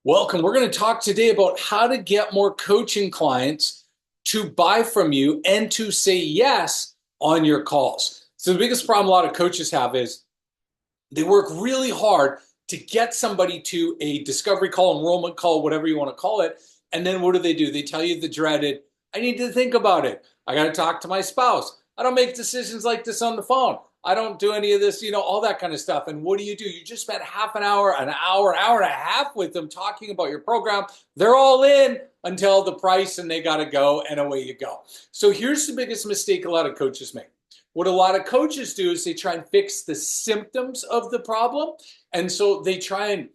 Welcome. We're going to talk today about how to get more coaching clients to buy from you and to say yes on your calls. So the biggest problem a lot of coaches have is they work really hard to get somebody to a discovery call, enrollment call, whatever you want to call it. And then what do? They tell you the dreaded, I need to think about it. I got to talk to my spouse. I don't make decisions like this on the phone. I don't do any of this, all that kind of stuff. And what do? You just spent half an hour, an hour and a half with them talking about your program. They're all in until the price and they got to go and away you go. So here's the biggest mistake a lot of coaches make. What a lot of coaches do is they try and fix the symptoms of the problem. And so they try and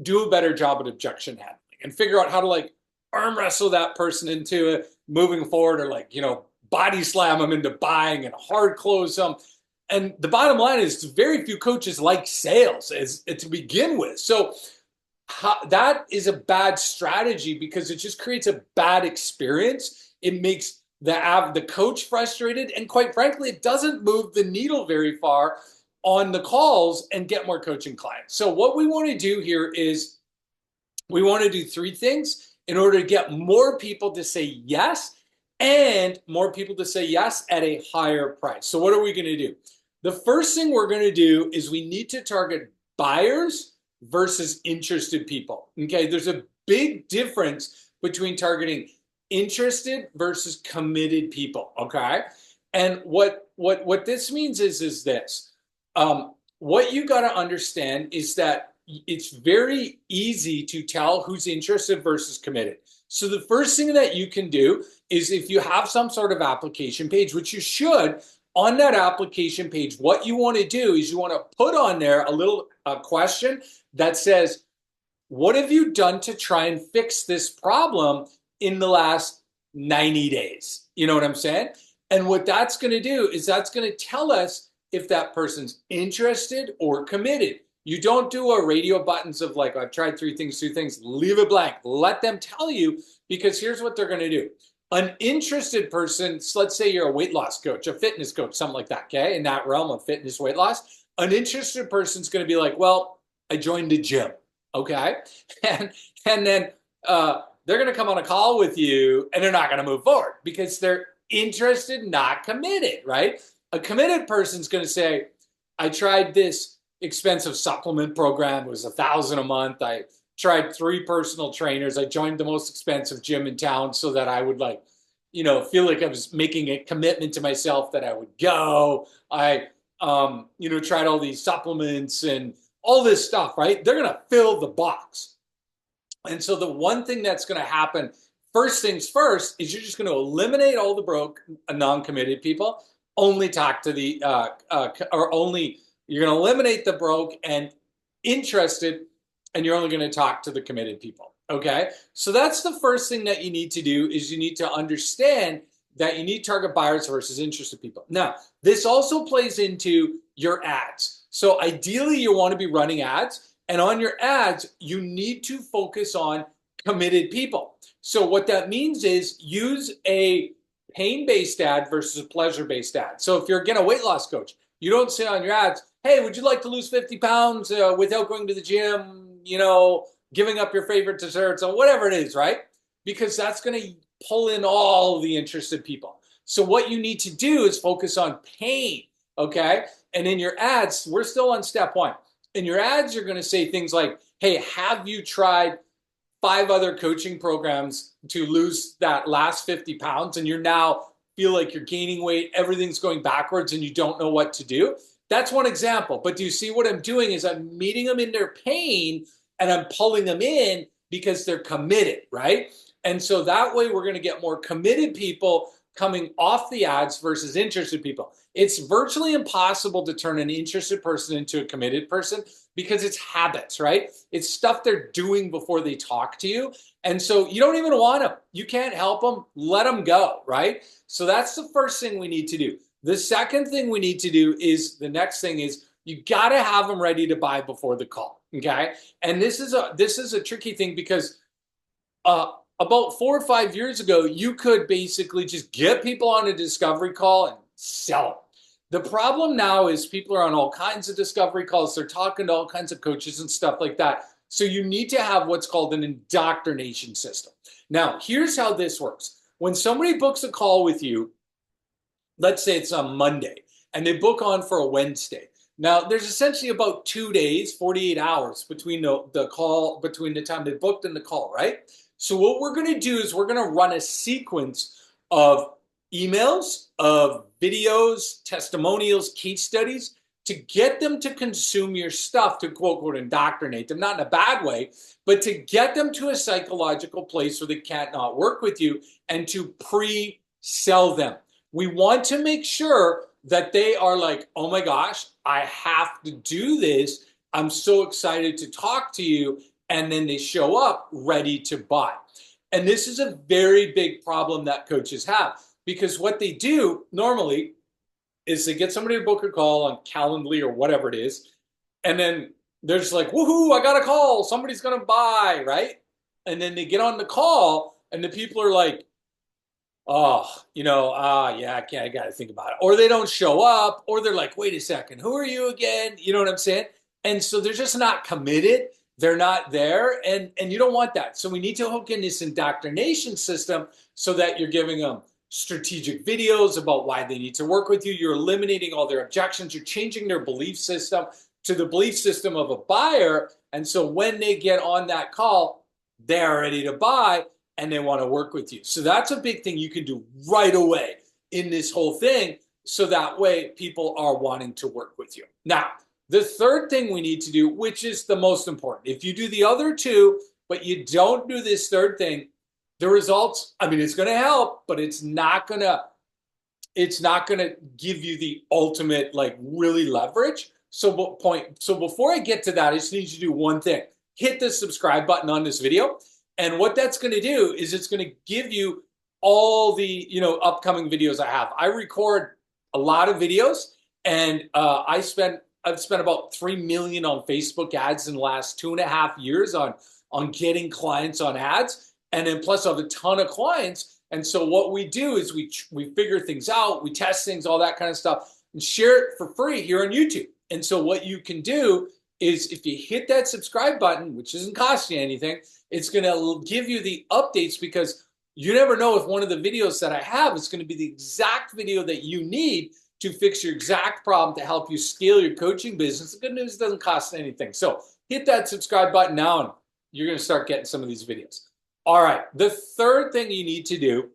do a better job at objection handling and figure out how to arm wrestle that person into moving forward or body slam them into buying and hard close them. And the bottom line is very few coaches like sales to begin with. So that is a bad strategy because it just creates a bad experience. It makes the coach frustrated, and quite frankly, it doesn't move the needle very far on the calls and get more coaching clients. So what we want to do here is we want to do three things in order to get more people to say yes and more people to say yes at a higher price. So what are we going to do? The first thing we're going to do is we need to target buyers versus interested people. Okay, there's a big difference between targeting interested versus committed people. Okay, and what this means is this. What you got to understand is that it's very easy to tell who's interested versus committed. So the first thing that you can do is if you have some sort of application page, which you should, on that application page, what you want to do is you want to put on there a little question that says, what have you done to try and fix this problem in the last 90 days? You know what I'm saying? And what that's going to do is that's going to tell us if that person's interested or committed. You don't do a radio buttons of I've tried three things, leave it blank. Let them tell you, because here's what they're going to do. An interested person, let's say you're a weight loss coach, a fitness coach, something like that, okay? In that realm of fitness, weight loss, an interested person's going to be like, well, I joined a gym, okay? And then they're going to come on a call with you and they're not going to move forward because they're interested, not committed, right? A committed person's going to say, I tried this expensive supplement program. It was $1,000 a month. I tried 3 personal trainers. I joined the most expensive gym in town so that I would feel like I was making a commitment to myself that I would go. I, tried all these supplements and all this stuff, right? They're going to fill the box. And so the one thing that's going to happen, first things first, is you're just going to eliminate all the broke, non-committed people, only talk to the, you're going to eliminate the broke and interested, and you're only going to talk to the committed people, okay? So that's the first thing that you need to do is you need to understand that you need target buyers versus interested people. Now, this also plays into your ads. So ideally, you want to be running ads, and on your ads, you need to focus on committed people. So what that means is use a pain-based ad versus a pleasure-based ad. So if you're, again, a weight loss coach, you don't say on your ads, hey, would you like to lose 50 pounds without going to the gym, giving up your favorite desserts or whatever it is, right? Because that's going to pull in all the interested people. So what you need to do is focus on pain, okay? And in your ads, we're still on step 1. In your ads, you're going to say things like, hey, have you tried 5 other coaching programs to lose that last 50 pounds and you're now feel like you're gaining weight, everything's going backwards and you don't know what to do? That's one example. But do you see what I'm doing is I'm meeting them in their pain and I'm pulling them in because they're committed, right? And so that way we're going to get more committed people coming off the ads versus interested people. It's virtually impossible to turn an interested person into a committed person because it's habits, right? It's stuff they're doing before they talk to you. And so you don't even want them. You can't help them. Let them go, right? So that's the first thing we need to do. The second thing we need to do is the next thing is you got to have them ready to buy before the call, okay? And this is a tricky thing because about 4 or 5 years ago, you could basically just get people on a discovery call and sell them. The problem now is people are on all kinds of discovery calls. They're talking to all kinds of coaches and stuff like that. So you need to have what's called an indoctrination system. Now, here's how this works. When somebody books a call with you, let's say it's on Monday, and they book on for a Wednesday. Now, there's essentially about 2 days, 48 hours between the call, between the time they booked and the call, right? So what we're going to do is we're going to run a sequence of emails, of videos, testimonials, case studies to get them to consume your stuff, to quote, quote, indoctrinate them, not in a bad way, but to get them to a psychological place where they can't not work with you and to pre-sell them. We want to make sure that they are like, oh my gosh, I have to do this. I'm so excited to talk to you. And then they show up ready to buy. And this is a very big problem that coaches have, because what they do normally is they get somebody to book a call on Calendly or whatever it is. And then they're just like, woohoo, I got a call. Somebody's going to buy, right? And then they get on the call and the people are like, oh, yeah, I got to think about it. Or they don't show up, or they're like, wait a second, who are you again? You know what I'm saying? And so they're just not committed. They're not there. And you don't want that. So we need to hook in this indoctrination system so that you're giving them strategic videos about why they need to work with you. You're eliminating all their objections. You're changing their belief system to the belief system of a buyer. And so when they get on that call, they're ready to buy and they want to work with you. So that's a big thing you can do right away in this whole thing. So that way people are wanting to work with you. Now, the third thing we need to do, which is the most important, if you do the other two, but you don't do this third thing, the results, I mean, it's going to help, but it's not going to give you the ultimate, like, really leverage. So before I get to that, I just need you to do one thing. Hit the subscribe button on this video. And what that's going to do is it's going to give you all the, upcoming videos I have. I record a lot of videos, and I've spent about 3 million on Facebook ads in the last 2.5 years on getting clients on ads. And then plus I have a ton of clients. And so what we do is we figure things out, we test things, all that kind of stuff, and share it for free here on YouTube. And so what you can do is if you hit that subscribe button, which doesn't cost you anything, it's going to give you the updates, because you never know if one of the videos that I have is going to be the exact video that you need to fix your exact problem to help you scale your coaching business. The good news, it doesn't cost anything. So hit that subscribe button now and you're going to start getting some of these videos. All right. The third thing you need to do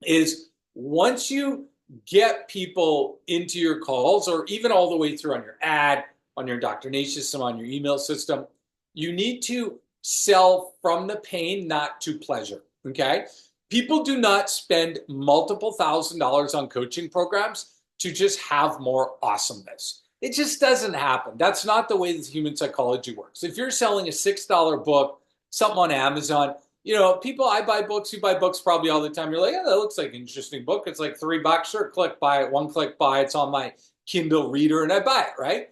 is once you get people into your calls, or even all the way through on your ad, on your indoctrination system, on your email system, you need to sell from the pain, not to pleasure. Okay. People do not spend multiple $1,000s on coaching programs to just have more awesomeness. It just doesn't happen. That's not the way that human psychology works. If you're selling a $6 book, something on Amazon, people, I buy books, you buy books probably all the time. You're like, yeah, that looks like an interesting book. It's like $3. Sure, click buy it, one click buy. It's on my Kindle reader and I buy it, right?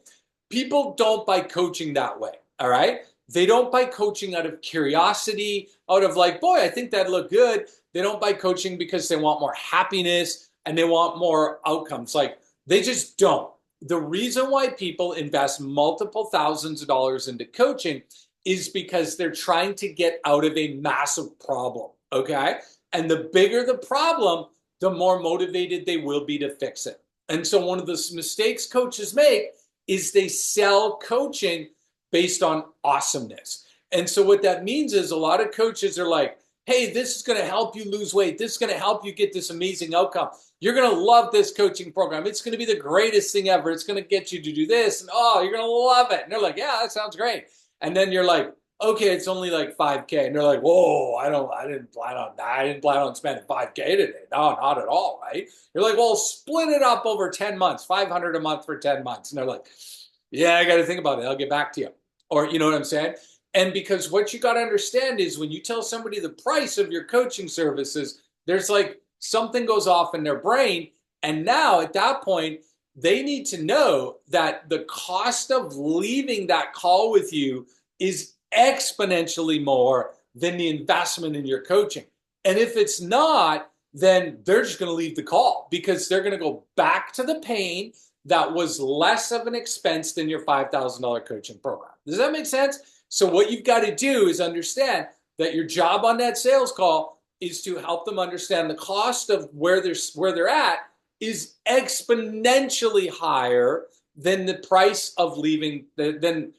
People don't buy coaching that way, all right? They don't buy coaching out of curiosity, out of like, boy, I think that'd look good. They don't buy coaching because they want more happiness and they want more outcomes. Like, they just don't. The reason why people invest multiple thousands of dollars into coaching is because they're trying to get out of a massive problem, okay? And the bigger the problem, the more motivated they will be to fix it. And so one of the mistakes coaches make is they sell coaching based on awesomeness. And so what that means is a lot of coaches are like, hey, this is going to help you lose weight. This is going to help you get this amazing outcome. You're going to love this coaching program. It's going to be the greatest thing ever. It's going to get you to do this. And oh, you're going to love it. And they're like, yeah, that sounds great. And then you're like, okay, it's only like 5K. And they're like, whoa, I didn't plan on that. I didn't plan on spending 5K today. No, not at all, right? You're like, well, split it up over 10 months, 500 a month for 10 months. And they're like, yeah, I got to think about it. I'll get back to you. Or you know what I'm saying? And because what you got to understand is when you tell somebody the price of your coaching services, there's like something goes off in their brain. And now at that point, they need to know that the cost of leaving that call with you is exponentially more than the investment in your coaching. And if it's not, then they're just going to leave the call because they're going to go back to the pain that was less of an expense than your $5,000 coaching program. Does that make sense? So what you've got to do is understand that your job on that sales call is to help them understand the cost of where they're at is exponentially higher than the price of leaving than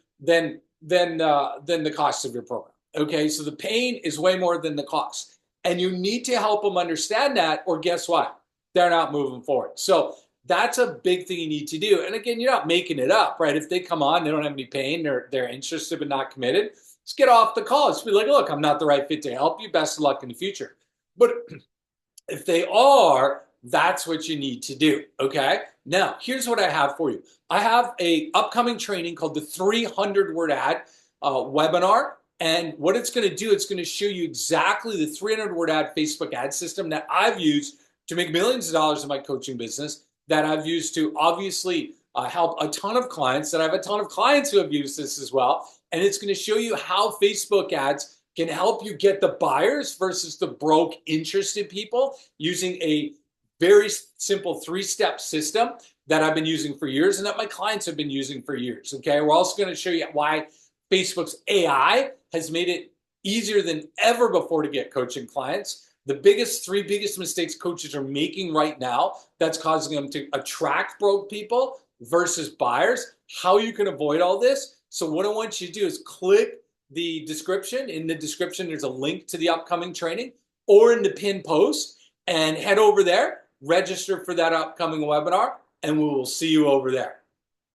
the cost of your program. Okay, so the pain is way more than the cost, and you need to help them understand that, or guess what? They're not moving forward. So that's a big thing you need to do. And again, you're not making it up, right? If they come on, they don't have any pain, they're interested but not committed. Just get off the call. Just be like, look, I'm not the right fit to help you. Best of luck in the future. But if they are, that's what you need to do. Okay. Now, here's what I have for you. I have a upcoming training called the 300 word ad webinar. And what it's going to do, it's going to show you exactly the 300 word ad Facebook ad system that I've used to make millions of dollars in my coaching business, that I've used to obviously help a ton of clients, that I have a ton of clients who have used this as well. And it's going to show you how Facebook ads can help you get the buyers versus the broke, interested people using a very simple 3-step system that I've been using for years and that my clients have been using for years. Okay. We're also going to show you why Facebook's AI has made it easier than ever before to get coaching clients. The three biggest mistakes coaches are making right now that's causing them to attract broke people versus buyers, how you can avoid all this. So what I want you to do is click the description. In the description, there's a link to the upcoming training, or in the pinned post, and head over there, register for that upcoming webinar, and we will see you over there.